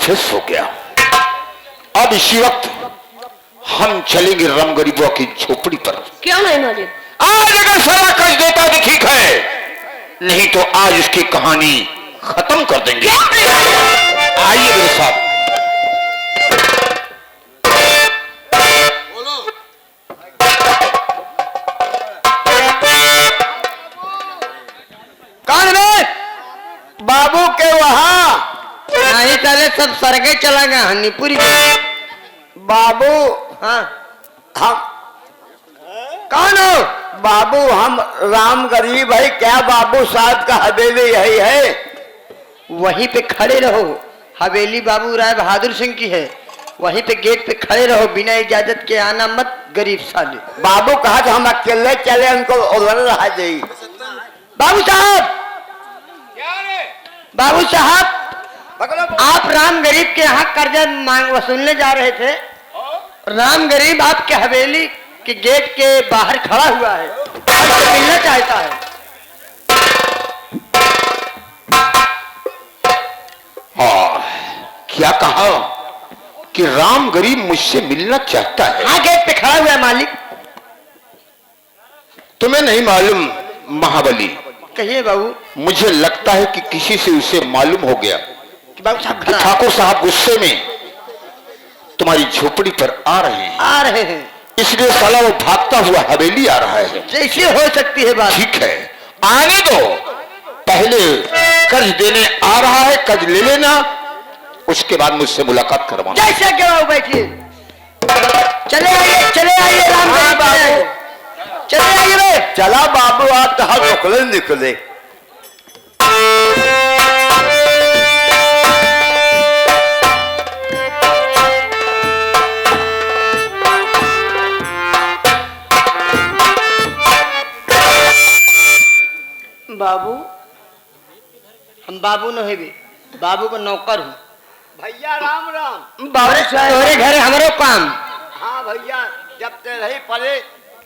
Success हो गया। अब इसी वक्त हम चलेंगे राम गरीबों की झोपड़ी पर। क्यों नहीं मालिक? आज अगर सारा कष्ट देता तो ठीक है, नहीं तो आज इसकी कहानी खत्म कर देंगे। आइए मेरे साथ। कौन है? बाबू के वहां नहीं चले, सब सरगे चला गया हनीपुरी बाबू। हाँ हम कौन हो? बाबू हम राम गरीब है। क्या बाबू साहब का हवेली यही है? वहीं पे खड़े रहो। हवेली बाबू राय बहादुर सिंह की है। वहीं पे गेट पे खड़े रहो, बिना इजाजत के आना मत गरीब साले। बाबू कहा था हम अकेले चले, उनको उड़न रहा जी। बाबू साहब, बाबू साहब, आप राम गरीब के यहाँ कर्जा मांग वसूलने जा रहे थे। राम गरीब आपके हवेली के गेट के बाहर खड़ा हुआ है, आपसे मिलना चाहता है। हाँ, क्या कहा कि राम गरीब मुझसे मिलना चाहता है? हाँ, गेट पे खड़ा हुआ है मालिक। तुम्हें नहीं मालूम महाबली? कहिए बाबू। मुझे लगता है कि किसी से उसे मालूम हो गया कि बाबू साहब कि ठाकुर साहब गुस्से में तुम्हारी झोपड़ी पर आ रहे हैं, इसलिए साला वो भागता हुआ हवेली आ रहा है। जैसे हो सकती है बात। ठीक है, आने दो। पहले कर्ज देने आ रहा है, कर्ज ले लेना, उसके बाद मुझसे मुलाकात करवाना। जैसे क्या बाबू, बैठिए। चले आइए राम बाबू, चले आइए रे। चला बाबू, आप कहा निकले। बाबू, हम बाबू न हेबे, बाबू का नौकर हूँ। भैया राम राम। बाबू तोरे घरे हमारो काम। हाँ भैया, जब ते रही पड़े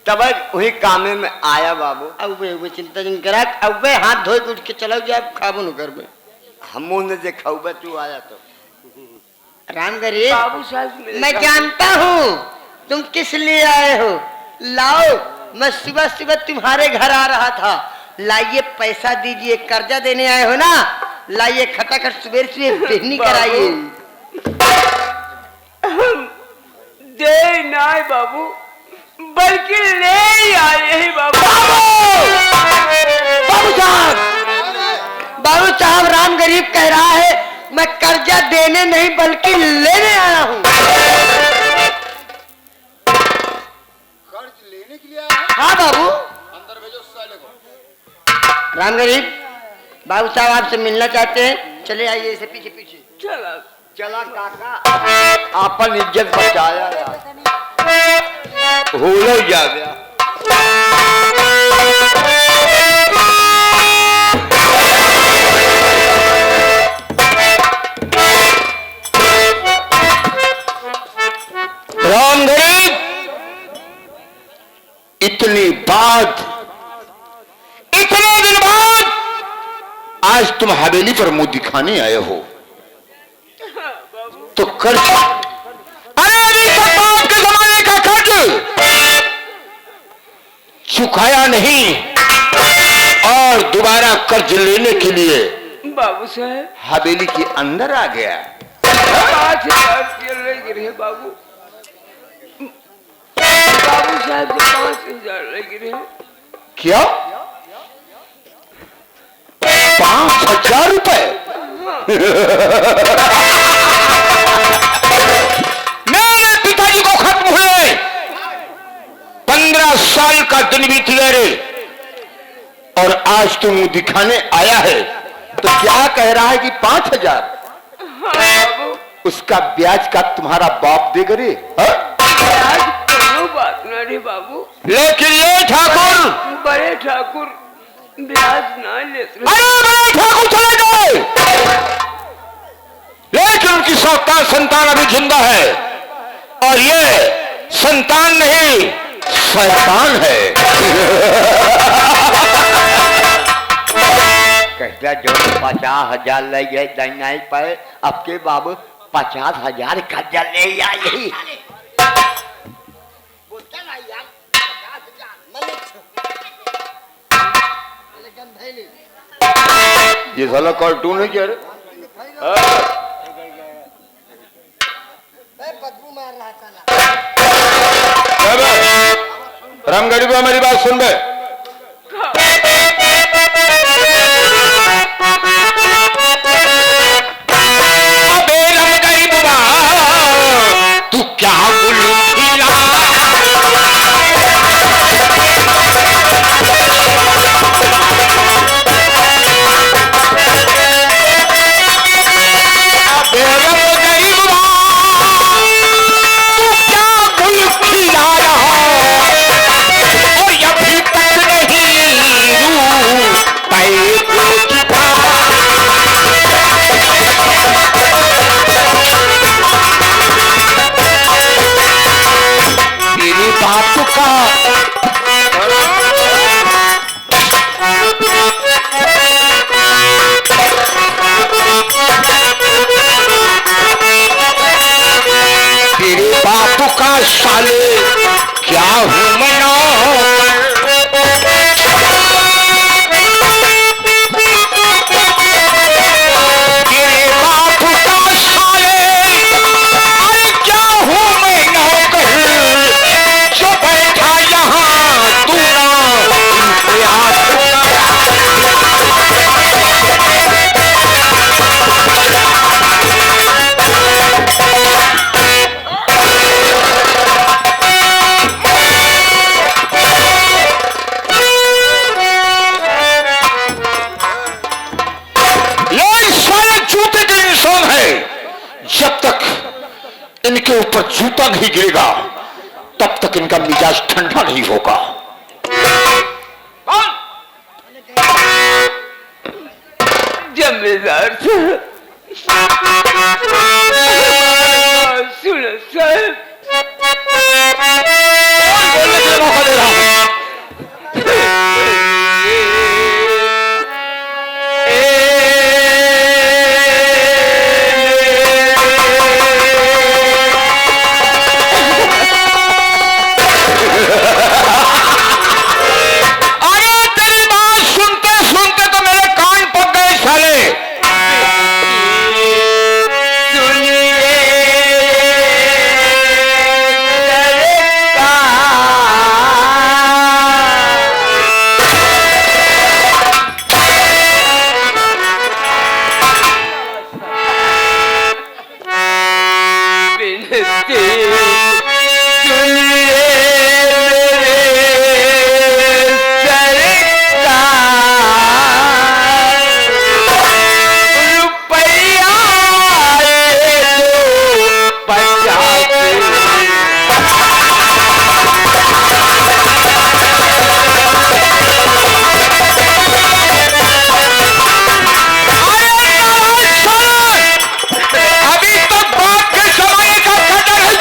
तब वही कामे में आया बाबू। अब चिंता नहीं करा, अब हाथ धोए उठ के चलो जाए, खाबो न करबे। हम ने देखा तू आया तो। राम गरीब बाबू साहब, मैं जानता हूँ तुम किस लिए आए हो। लाओ, मैं सुबह सुबह तुम्हारे घर आ रहा था। लाइए पैसा दीजिए, कर्जा देने आए हो ना। लाइए खटाखट सुबह सुबह पहनी कराइए। दे ना बाबू, बल्कि ले आए हैं बाबू। बाबू साहब, राम गरीब कह रहा है मैं कर्जा देने नहीं बल्कि लेने आया हूँ। कर्ज लेने के लिए आया? हाँ बाबू। अंदर भेजो साले को। राम गरीब, बाबू साहब आपसे मिलना चाहते हैं, चले आइए इसे पीछे पीछे। चला चला काका, आपन इज्जत बचाया हो जा गया। राम गरीब, इतने दिन बाद आज तुम हवेली पर मुंह दिखाने आए हो, तो कर्ज, अरे अभी तक बाप के जमाने का कर्ज चुकाया नहीं और दोबारा कर्ज लेने के लिए बाबू साहब हवेली के अंदर आ गया। 5,000 लगे बाबू। बाबू साहब 5,000 लगे रहे। क्या? 5,000 रुपए? मेरे पिताजी को खत्म हुए 15 साल का दिन बीत गया रे, और आज तुम मुंह दिखाने आया है तो क्या कह रहा है कि 5,000? उसका ब्याज का तुम्हारा बाप देगा रे? बात ना रे बाबू, लेकिन ये ठाकुर, बड़े ठाकुर ब्याज ना ले। अरे बड़े ठाकुर चले गए, लेकिन उनकी संतान अभी जिंदा है, और ये संतान नहीं शैतान है। कहता जो 50,000 लग गए नहीं पाए आपके बाबू 50,000 कर्जा ले आई। बोलता ना यार 50,000 ये साला कार्टून है क्या रे? बदबू मार रहा था। राम गरीबा मेरी बात सुन बे। अबे राम गरीबा तू क्या गुल्लू खिला? अबे राम गरीबा तू क्या गुल खिला रहा? और अभी तक नहीं पैर को चिपा। मेरी बात का तेरे बाप का साले क्या हूँ मैं तेरे बाप का साले अरे क्या हूँ मैं नौकर जो बैठा यहाँ तू ना प्रयास जब तक इनके ऊपर जूता नहीं गिरेगा तब तक इनका मिजाज ठंडा नहीं होगा। जमींदार सुनो साहब बोलने के लिए मौका दे रहा हूं। अरे तेरी बात सुनते सुनते तो मेरे कान पक गए साले। अभी तक बात के समय का कदर है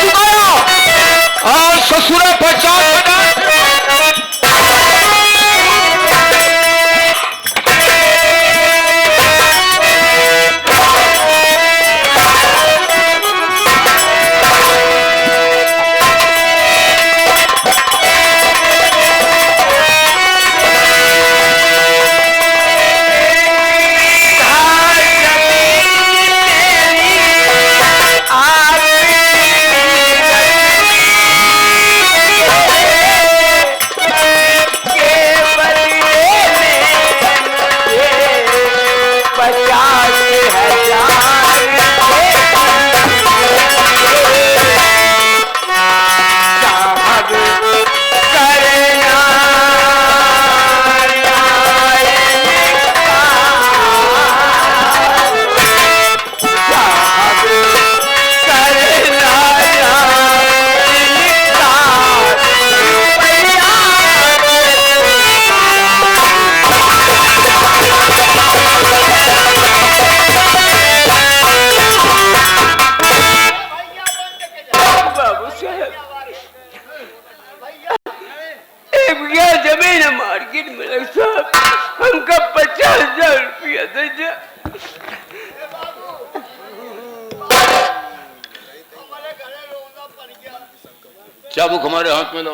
चाबुक हमारे हाथ में लो।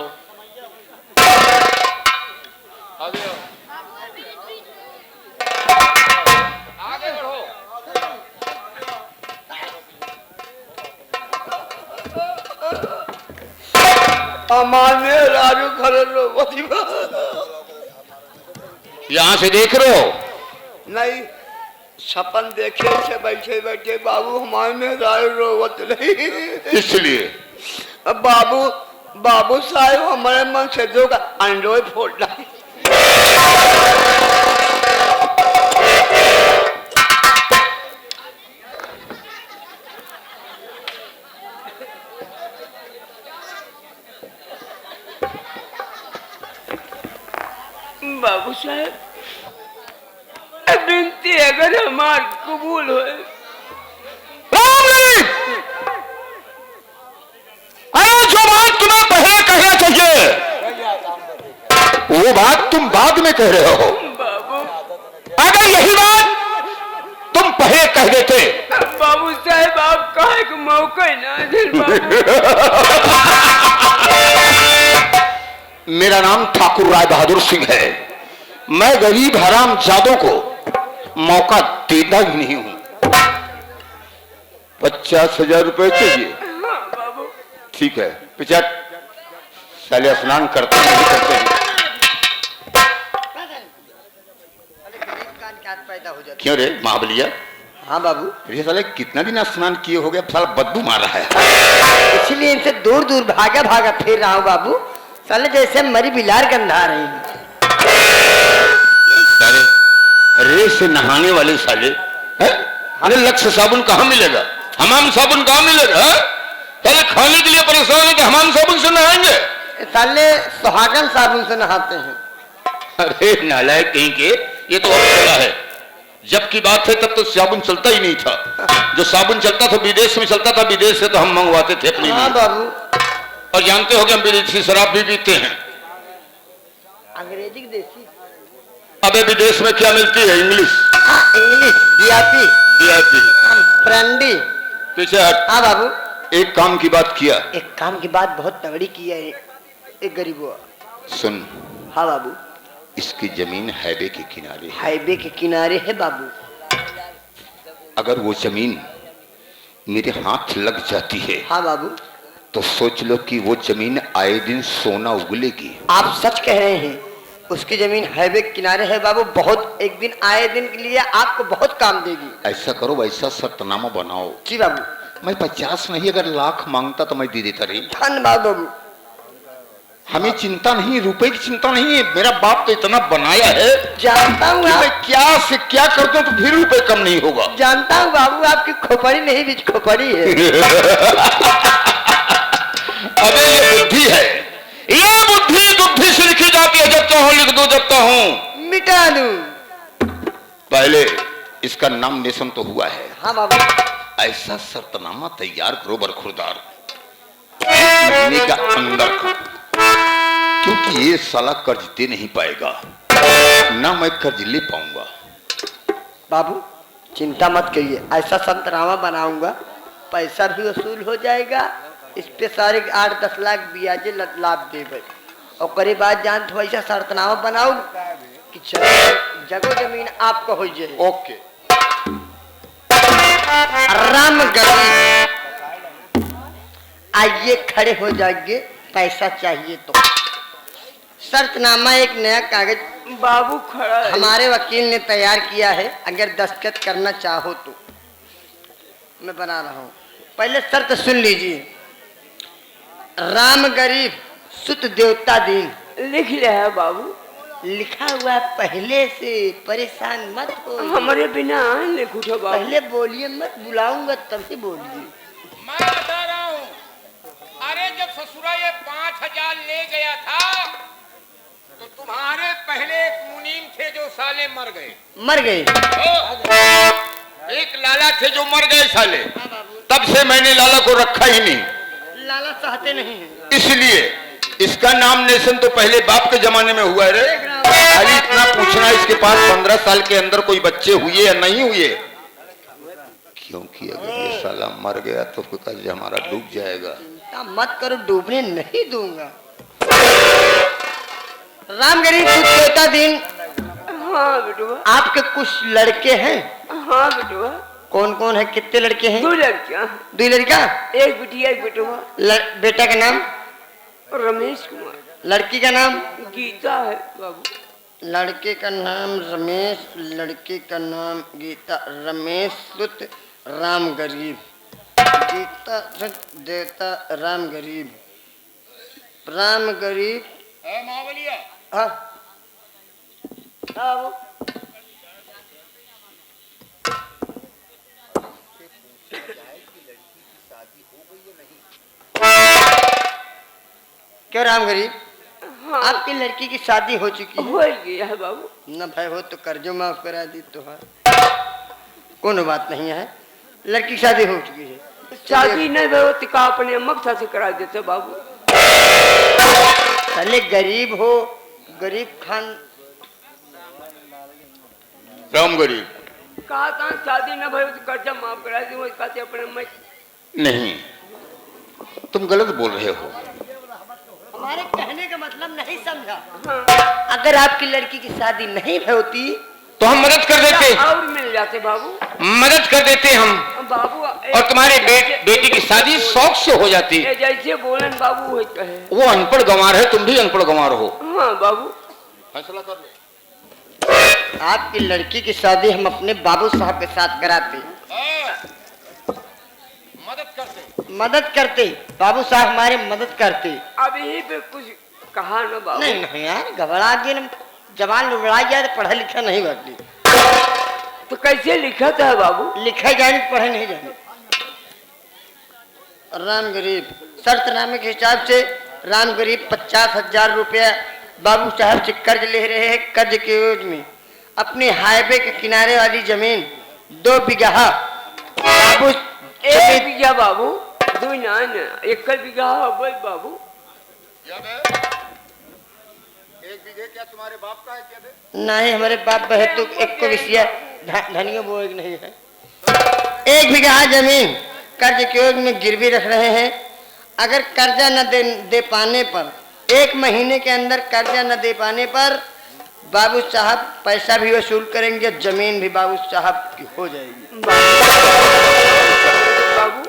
आगे आओ। आगे बढ़ो। हमारे राजू खड़े लो यहां से देख रहे हो? नहीं, सपन देखे से बैठे बैठे बाबू हमारे में राजू रोवत नहीं। इसलिए अब बाबू साहब हमारे मन से दो का अंडोई फोड़ डाली। बाबू साहब, बिनती अगर हमार कबूल हो। अरे जो बात तुम्हें पहले कहना चाहिए वो बात तुम बाद में कह रहे हो। बाबू, अगर यही बात तुम पहले कह देते। बाबू साहब, आप कहे को मौका ही ना दे। मेरा नाम ठाकुर राय बहादुर सिंह है। मैं गरीब हरामजादों को मौका देता ही नहीं हूं। 50,000 रुपए चाहिए? बाबू, ठीक है, पिछा साले स्नान करते नहीं करते हैं। पैदा हो जाता। क्यों रे महाबलिया? हाँ बाबू, ये साले कितना दिन स्नान किए हो गया, साला बदबू मार रहा है। इसलिए इनसे दूर दूर भागा फिर रहा हूँ बाबू। साले जैसे मरी बिलार गंधा रही है। साले रे से नहाने वाले साले हैं? अरे लक्ष्य साबुन कहाँ मिलेगा? हमाम साबुन कहाँ मिलेगा? साले खाने के लिए परेशान है कि हमाम साबुन से नहाएंगे? साले सुहागन साबुन से नहाते हैं। अरे नालायक कहीं के, ये तो और चला है। जब की बात है तब तो साबुन चलता ही नहीं था। जो साबुन चलता था विदेश में चलता था, विदेश से तो हम मंगवाते थे अपने हाँ लिए। बाबू, और जानते हो कि हम विदेशी शराब भी पीते हैं। अंग्रेजी की देसी। अबे विदेश में क्या मिलती है? English. English, BRP, BRP, brandy. पीछे हट। हाँ बाबू, एक काम की बात किया। एक काम की बात बहुत तगड़ी की है एक गरीबो। सुन, हाँ बाबू, इसकी जमीन हाईवे के किनारे है। हाईवे के किनारे है बाबू। अगर वो जमीन मेरे हाथ लग जाती है हाँ बाबू, तो सोच लो कि वो जमीन आए दिन सोना उगलेगी। आप सच कह रहे हैं। उसकी जमीन हाईवे के किनारे है बाबू। बहुत एक दिन आए दिन के लिए आपको बहुत काम देगी। ऐसा करो, ऐसा शर्तनामा बनाओ। जी बाबू। मैं 50 नहीं, अगर लाख मांगता तो मैं दे देता रही। धन्यवाद बाबू। हमें चिंता नहीं, रुपए की चिंता नहीं है। मेरा बाप तो इतना बनाया है, जानता हूँ मैं क्या से क्या करता हूँ तो फिर रुपए कम नहीं होगा। जानता हूँ बाबू, आपकी खोपड़ी नहीं बीच खोपड़ी है। अबे ये बुद्धि है, ये बुद्धि से लिखी जाती है। जब चाहो लिख दो, जब चाहो मिटा दूं। पहले इसका नाम नेशन तो हुआ है। हाँ बाबू। ऐसा शर्तनामा तैयार करो बरखुरदार, महीने का अंदर का, क्योंकि ये साला कर्ज दे नहीं पाएगा, ना मैं कर्ज ले पाऊंगा। बाबू चिंता मत करिए, ऐसा शर्तनामा बनाऊंगा, पैसा भी वसूल हो जाएगा। इस पे सारे 8-10 लाख ब्याज लाभ देवे। और करीब बाद जान तो ऐसा शर्तनामा बनाऊ कि जगह जमीन आपको हो जाए। ओके। राम गरीब आइए खड़े हो जाइए, पैसा चाहिए तो। शर्तनामा एक नया कागज बाबू खड़ा है, हमारे वकील ने तैयार किया है। अगर दस्तखत करना चाहो तो मैं बना रहा हूँ। पहले शर्त सुन लीजिए। राम गरीब सुत देवता दीन लिख लिया है बाबू। लिखा हुआ है पहले से, परेशान मत हो। हमारे बिना लिख उठो बाबू। पहले बोलिए मत, बुलाऊंगा तभी बोलिए। मैं बता रहा हूँ, अरे जब ससुरा ये 5,000 ले गया था तो तुम्हारे पहले एक मुनीम थे जो साले मर गए। मर गए? एक लाला थे जो मर गए साले। तब से मैंने लाला को रखा ही नहीं। लाला चाहते नहीं है, इसलिए इसका नाम नेशन तो पहले बाप के जमाने में हुआ है रे। खाली इतना पूछना, इसके पास 15 साल के अंदर कोई बच्चे हुए या नहीं हुए, क्योंकि अगर ये साला मर गया तो कर्ज हमारा डूब जाएगा। चिंता मत करो, डूबने नहीं दूंगा। राम गरीब कुछ देवता दिन। हाँ बेटुआ। आपके कुछ लड़के हैं? हाँ बेटुआ। कौन कौन है, कितने लड़के हैं? 2 लड़कियां। 2 लड़का? एक बिटिया एक बेटुआ। बेटा का नाम? रमेश कुमार। लड़की का नाम? गीता है बाबू। लड़के का नाम रमेश, लड़की का नाम गीता। रमेश सुत राम गरीब, गीता देवता राम गरीब। राम गरीब। महाबलिया हाँ हाँ। क्यों राम गरीब? हाँ। आपकी लड़की की शादी हो चुकी है? हो गया है बाबू। न भाई हो तो कर्जो माफ करा दी तो है, कोनो बात नहीं है। लड़की की शादी हो चुकी है। शादी नहीं भई होती का अपने अम्मा के साथ करा देते बाबू। पहले गरीब हो, गरीब खान। राम गरीब कहा था शादी न भई होती कर्जा माफ करा दी, वही कहते अपने अम्मा। नहीं, तुम गलत बोल रहे हो। हमारे कहने का मतलब नहीं समझा। हाँ। अगर आपकी लड़की की शादी नहीं होती तो हम मदद कर देते, और मिल जाते बाबू। मदद कर देते हम, बाबू और तुम्हारे बेटी की शादी शौक से हो जाती। जैसे बोलन बाबू वही कहे। वो अनपढ़ गंवार है, तुम भी अनपढ़ गंवार हो। हाँ बाबू। फैसला कर लो। आपकी लड़की की शादी हम अपने बाबू साहब के साथ कराते, मदद करते। मदद करते। बाबू साहब हमारे मदद करते। अभी पे कुछ कहा ना बाबू। नहीं नहीं यार, घबरा गए ना, जवान लुबड़ा गया तो पढ़ा लिखा नहीं बाकी। तो कैसे लिखा था बाबू? लिखा जाने पढ़े नहीं जाने। राम गरीब शर्तनामे के हिसाब से राम गरीब 50,000 रुपया बाबू साहब से कर्ज ले रहे हैं। कर्ज के एवज में अपने हाईवे के किनारे वाली जमीन 2 बीघा बाबू 1 बीघा बाबू, 2 ना 1 बीघा बोल बाबू। 1 बीघे क्या तुम्हारे बाप का है क्या दे? नहीं, हमारे बाप बहे तो एक को विषय धनिया बोए नहीं है। 1 बीघा जमीन कर्ज के एवज में गिरवी रख रहे हैं। अगर कर्जा न दे पाने पर, 1 महीने के अंदर कर्जा न दे पाने पर बाबू साहब पैसा भी वसूल करेंगे, जमीन भी बाबू साहब की हो जाएगी। बाबू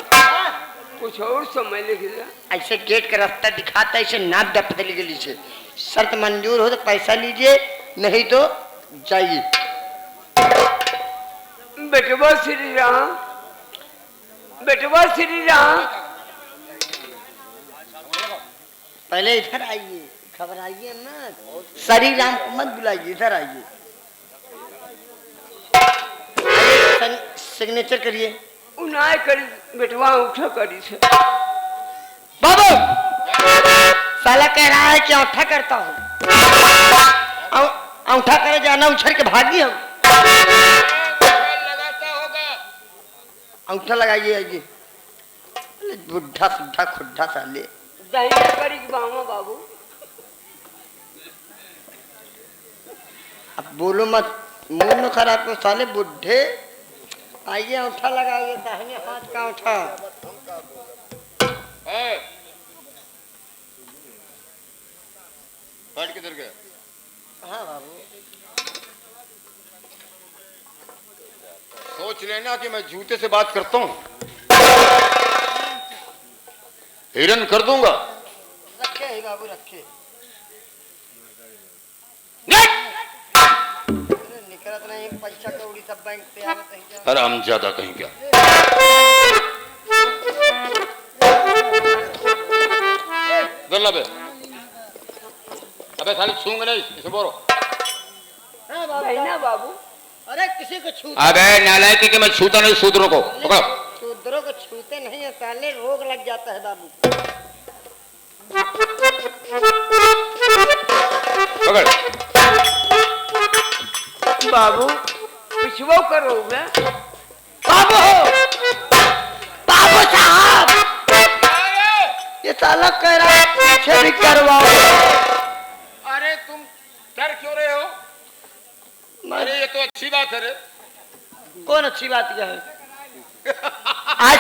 कुछ और समय लिख दिया। ऐसे गेट का रास्ता दिखाता, ऐसे नाप डपते गली से। शर्त मंजूर हो तो पैसा लीजिए, नहीं तो जाइए। बेटवा श्री राम, बेटवा श्री राम। पहले इधर आइए, घबराइए मत। श्री राम को मत बुलाइए, इधर आइए। सिग्नेचर करिए। उनाय कर बेटवा उठा करी से। बाबू साला कह रहा है कि औंठा करता हूँ। औंठा करे जाना उछल के भागी हम। लगाता होगा। औंठा लगाइए आइए। बुढ़ा सुढ़ा खुड्ढा साले। दहिना करी कि बामा बाबू। अब बोलो मत, मुंह न खराब को साले बुढ़े। आइए औंठा लगाइए, दाहिने हाथ का औंठा। बैठ किधर गया? हाँ बाबू। सोच लेना कि मैं जूते से बात करता हूँ, हिरन कर दूंगा। रखे ही बाबू रखे। निकलत नहीं पैसा कौड़ी सब बैंक से आवत नहीं। हराम ज्यादा कहीं क्या। गल्ला बे, अबे साले छूंगे नहीं, इसे बोलो। दहिना बाबू। अरे किसी को छू, अबे नालायक कि मैं छूता नहीं शूद्रों को। पकड़ो। शूद्रों को छूते नहीं है साले, रोग लग जाता है बाबू। पकड़। बाबू पिछवो करो मैं। बाबू बाबू साहब, ये साला कह रहा है पीछे भी करवाओ। अरे तुम डर क्यों रहे हो? अरे ये तो अच्छी बात है रे। कौन अच्छी बात क्या है? आज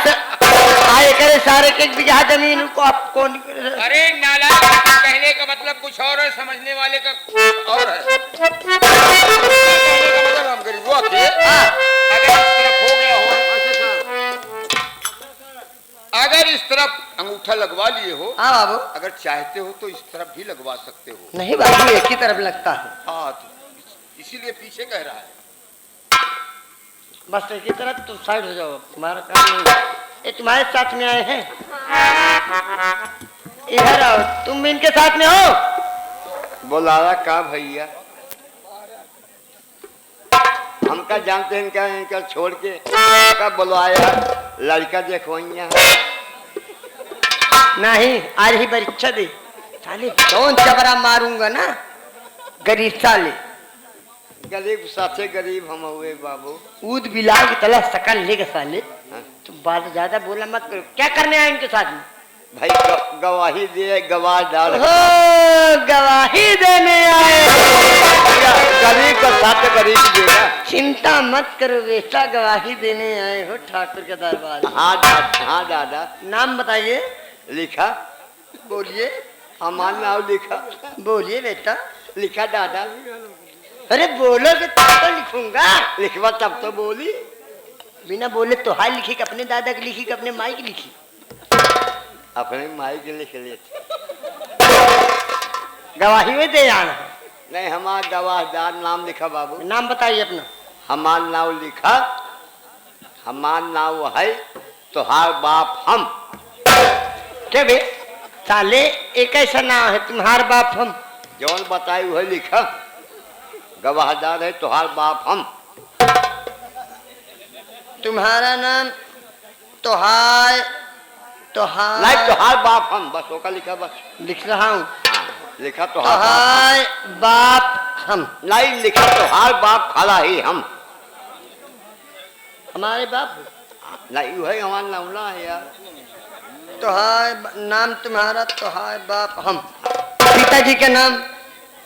करे सारे के 1 बीघा जमीन को आप कौन? अरे नालायक, कहने का मतलब कुछ और है, समझने वाले का और है। कहने का मतलब हम गरीबों के अगर इस तरफ हो गया हो, अगर इस तरफ अंगूठा लगवा लिए हो, हाँ बाबू। अगर चाहते हो तो इस तरफ भी लगवा सकते हो। नहीं बाबू, एक ही तरफ लगता है। हाँ, तो इसीलिए पीछे कह रहा है। बस एक ही तरफ, तुम साइड हो जाओ, तुम्हारा काम नहीं। ये तुम्हारे साथ में आए हैं, इधर आओ, तुम भी इनके साथ में हो। बोलारा का भैया, हम का जानते हैं इनका छोड़ के का बुलाया लड़का देखो नहीं, आज ही परीक्षा दे साले, कौन चबरा मारूंगा ना, गरीब साले। गरीब साथे गरीब हम हुए बाबू। ऊद बिलाव की तला सकल लेगा साले। हाँ। तुम बात ज्यादा बोला मत करो। क्या करने आए इनके साथ में? भाई गवाही दे, गवाह डाल। हो, गवाही देने आए। गरीब का साथ गरीब देगा। चिंता मत करो बेटा, गवाही देने आए हो ठाकुर के दरबार। हाँ दादा। नाम बताइए। लिखा। बोलिए। हमारा नाम लिखा। बोलिए बेटा। लिखा दादा। अरे बोलोगे तब तो लिखूंगा। लिखवा तब तो बोली। बिना बोले तो हाल लिखी कि अपने दादा की लिखी कि अपने माई की लिखी? अपने माई के लिख लेते। गवाही में दे आना। नहीं, हमारा गवाहदार नाम लिखा बाबू। नाम बताइए अपना। हमारा नाम लिखा। हमारा नाम है तुहार बाप हम। क्या बे साले, एक ऐसा नाम है तुम्हार बाप हम? जौन बताई वही लिखा। गवाहदार है तुहार बाप हम। तुम्हारा नाम तोहार नहीं, तुहार बाप हम, बस होका लिखा बस। लिख रहा हूँ। लिखा तुहार बाप। तोहार बाप हम। नहीं, लिखा तुहार बाप खड़ा ही हम। हमारे बाप नहीं, वही हमारा नाम ना है यार। तोहार नाम तुम्हारा, तोहार बाप हम। पिताजी का नाम?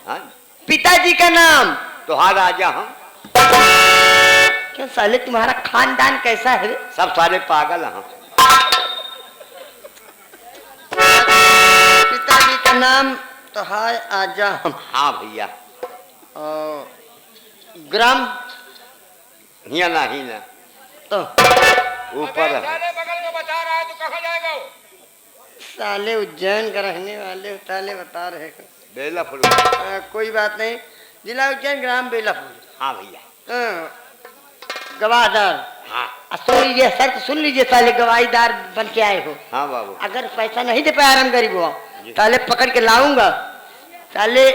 हाँ? पिताजी का नाम? तुहार राजा हम। क्या साले तुम्हारा खानदान कैसा है? सब सारे पागल हम। पिताजी का नाम तोहार आजा हम। हाँ भैया। और ग्राम? हिया ना ही ना, तो ऊपर अबे है। साले बगल में बता रहा है तो कहाँ जाएगा वो? साले उज्जैन का रहने वाले साले बता रहे हैं। बेलापुर। कोई बात नहीं, जिला उज्जैन, ग्राम बेलापुर। हाँ भैया। गवाहदार। हाँ। सुन लीजिए, शर्त सुन लीजिए साले, गवाहीदार बन के आए हो। हाँ बाबू। अगर पैसा नहीं दे पाया हम गरीब हो, साले पकड़ के लाऊंगा। साले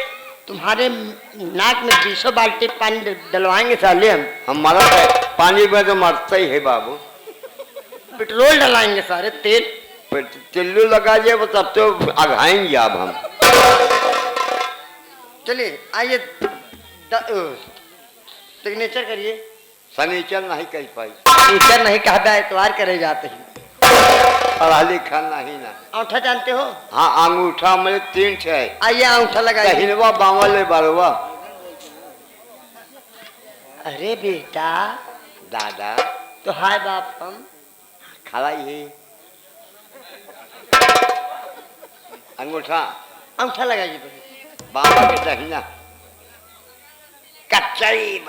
तुम्हारे नाक में 200 बाल्टी पानी डलवाएंगे साले हम। मरत है पानी में तो मरता ही है बाबू। पेट्रोल डलाएंगे सारे, तेल। टिल्लू लगा दिए तब तो अघाएंगे अब हम। चलिए आइए, सिग्नेचर करिए। सनीचर नहीं कह पाई। सिग्नेचर नहीं कहा, एतवार करे जाते हैं। पढ़ा लिखा नहीं ना। अंगूठा जानते हो? हाँ, अंगूठा मेरे 3 है। आइए अंगूठा लगाइए। दहिनवा बावल ले बरवा। अरे बेटा, दादा तो हाय बाप हम। खड़ा ही अंगूठा। अंगूठा लगाइए। बाबा के दहिना। कच्चाई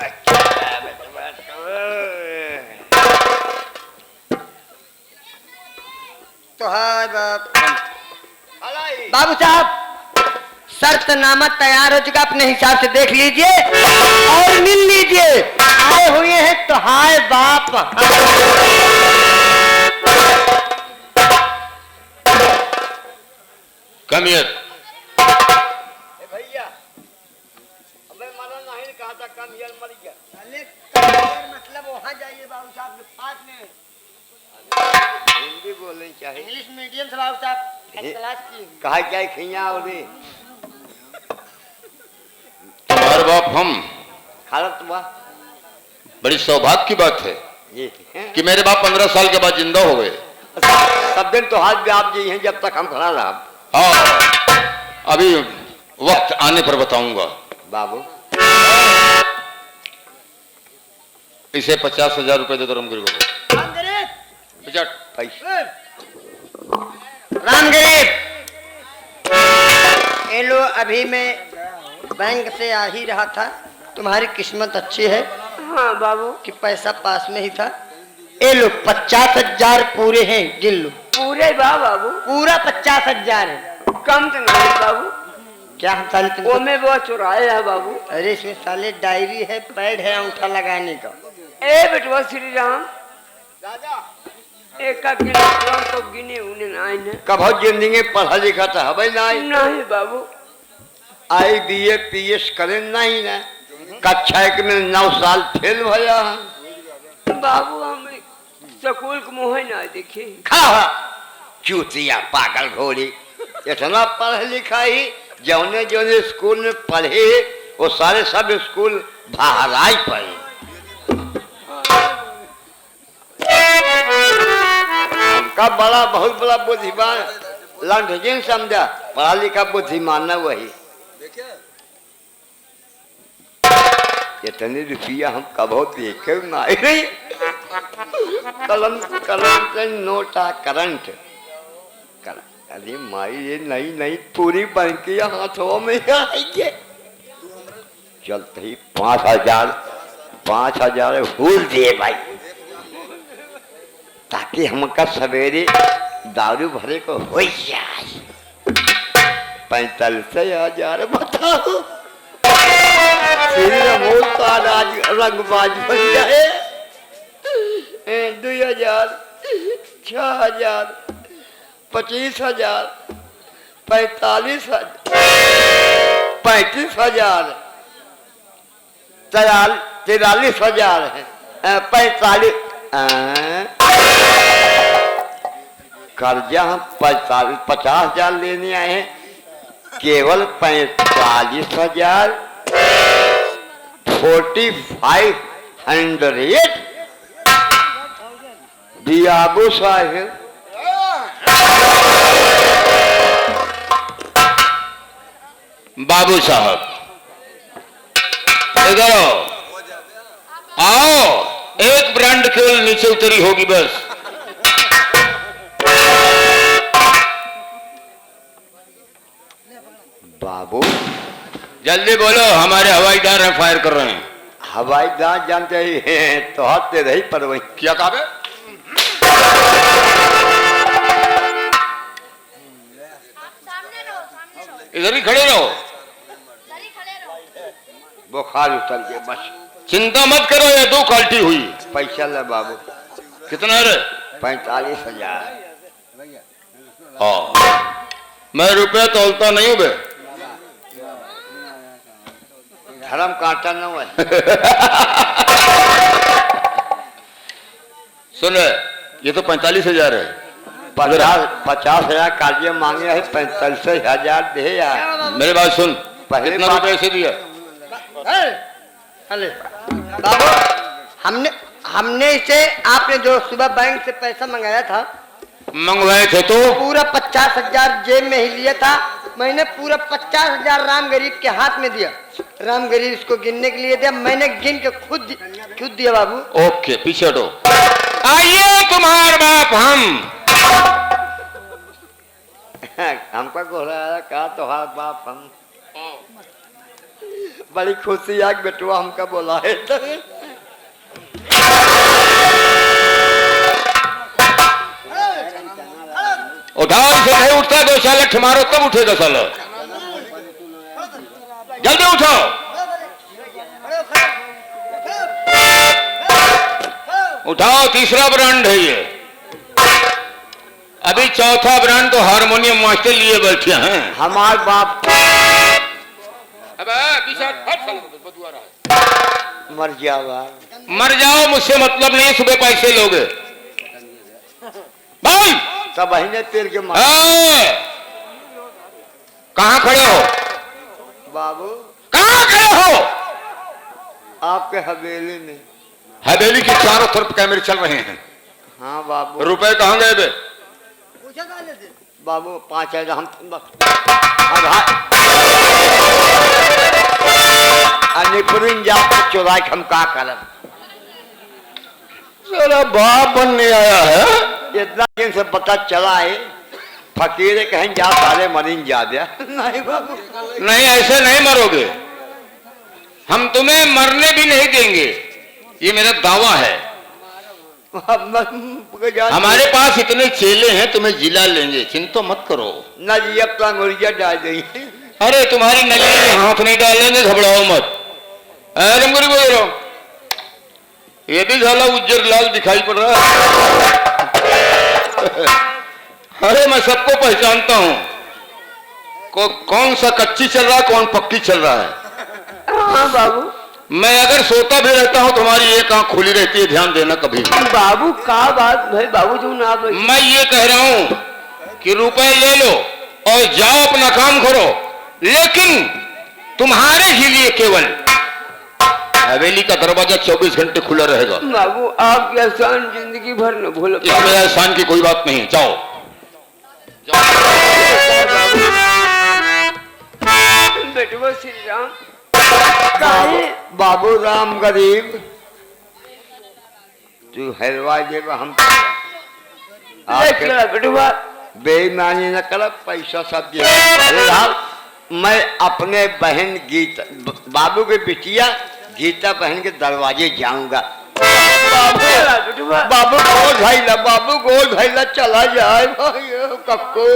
तो हाय बाप हम। बाबू साहब, शर्तनामा तैयार हो चुका, अपने हिसाब से देख लीजिए और मिल लीजिए। आए हुए हैं तो हाय बाप कम हियर। भैया, अबे मरा नहीं कहा था, कम हियर मर गया। मतलब वहाँ जाइए बाबू साहब के पास में। हिंदी बोलनी चाहिए। इंग्लिश मीडियम से बाबू साहब क्लास की। कहा क्या खिया और तुम्हारे बाप हम। खालत हुआ बड़ी सौभाग्य की बात है ये कि मेरे बाप 15 साल के बाद जिंदा हो गए। सब दिन तो हाथ भी आप जी हैं जब तक हम खड़ा रहा। हाँ, अभी वक्त आने पर बताऊंगा। बाबू इसे 50,000 रुपए दे दो रामगिरी को। अंग्रेज बिचट पैसे अभी मैं बैंक से आ ही रहा था। तुम्हारी किस्मत अच्छी है हाँ बाबू। कि पैसा पास में ही था। ये लो 50,000 पूरे हैं, गिन लो। पूरे बा बाबू। पूरा 50,000 है। कम तो नहीं बाबू। क्या हम साले वो तुमको? में वो चुराया है बाबू। अरे इसमें साले डायरी है, पैड है अंगूठा लगाने का। ए बेटवा श्री राम एक का गिने तो गिने उन्हें नहीं कब जिंदगी पढ़ा लिखा था हमें नहीं नहीं बाबू। IBA PS करें नहीं ना कक्षा 1 में 9 साल फेल भया बाबू हम स्कूल को मुँह ना देखे। खा चूतिया पागल घोड़ी इतना पढ़ लिखा ही जौने जौने स्कूल में पढ़े वो सारे सब स्कूल बाहर पढ़े। हमका बड़ा बहुत बड़ा बुद्धिमान लंडन समझा पढ़ा लिखा बुद्धिमान न वही। इतने रुपया हम कबो देखे नहीं। कलम कलम से नोटा करंट अरे माई ये नहीं नहीं पूरी बैंक हाथों में आएंगे। चलते ही 5,000 भूल दिए भाई ताकि हमका सवेरे दारू भरे को हो जाए। 45,000 बताओ आज रंगबाज बन जाए। 2,000 6,000 25,000 45,000 35,000 43,000 है 45 कर्जा हम 50,000 लेने आए हैं केवल 45,000 4,500 दियाबू साहिब। बाबू साहब इधर आओ। एक ब्रांड केवल नीचे उतरी होगी बस। बाबू जल्दी बोलो हमारे हवाई जहाज फायर कर रहे हैं। हवाई जहाज जानते ही हैं तो हाथ दे रही पर वही क्या कहा? इधर ही खड़े रहो। बुखार उतर के बस चिंता मत करो ये 2 क्वालिटी हुई। पैसा ले बाबू कितना रे? 45,000। मैं रुपया तोलता नहीं हूँ बे। धर्म कांटा न है। सुन ये तो 45,000 है। 50,000 कार्य मांगे है 45,000 दे यार। मेरी बात सुन पहले कितना रुपए से दिया? अरे बाबू हमने इसे आपने जो सुबह बैंक से पैसा मंगाया था मंगवाए थे तो पूरा 50,000 जेब में ही लिया था। मैंने पूरा 50,000 राम गरीब के हाथ में दिया। राम गरीब इसको गिनने के लिए दिया। मैंने गिन के खुद दिया बाबू। ओके पीछे हटो। आइए तुम्हारे बाप हमको घोड़ा कहा तुम्हारा बाप हम बड़ी खुशी आग बेटुआ हमका बोला है। उठाओ इसे नहीं उठता तो साला ठमारो तब उठेगा साला। जल्दी उठाओ। उठाओ तीसरा ब्रांड है ये। अभी चौथा ब्रांड तो हारमोनियम मास्टर लिए बैठे हैं। हमार बाप मर जावा। मर जाओ मुझसे मतलब नहीं। सुबह पैसे लोगे भाई सब अहिने तेल के मार। कहाँ खड़े हो बाबू? कहाँ खड़े हो? आपके हवेली में। हवेली के चारों तरफ कैमरे चल रहे हैं। हाँ बाबू। रुपए कहाँ गए बे? बाबू 5,000 हम अनिपुरिन जाकर चुराई हम का करब। मेरा बाप बनने आया है। इतना दिन से पता चला है फकीर कहें जा सारे मरीन जा दिया नहीं बाबू नहीं, ऐसे नहीं मरोगे। हम तुम्हें मरने भी नहीं देंगे, ये मेरा दावा है। हमारे पास इतने चेले हैं, तुम्हें जिला लेंगे, चिंता मत करो। न जी अब तो मुर्गिया डाल देंगे। अरे तुम्हारी नली में हाथ नहीं डालेंगे, घबराओ मत। जमगुरी बोल रहा हूं, ये भी झाला उज्जर लाल दिखाई पड़ रहा है। अरे मैं सबको पहचानता हूं, कौन सा कच्ची चल रहा है, कौन पक्की चल रहा है। हाँ बाबू। मैं अगर सोता भी रहता हूं, तुम्हारी एक आंख खुली रहती है, ध्यान देना कभी भी। बाबू का बात भाई, बाबू जो ना मैं ये कह रहा हूं कि रुपए ले लो और जाओ अपना काम करो, लेकिन तुम्हारे ही लिए केवल हवेली का दरवाजा 24 घंटे खुला रहेगा। बाबू आपकी आसान जिंदगी भर न भूलो। इसमें एहसान की कोई बात नहीं, जाओ। बेटवा श्री राम बाबू राम गरीब तू हलवा देगा हम बेटवा बेईमानी न कर, पैसा सब दे। अरे राम, मैं अपने बहन गीता बाबू के बिटिया गीता बहन के दरवाजे जाऊंगा। बाबू गोद भाईला, बाबू गोद भाईला चला जाए भाई कक्को।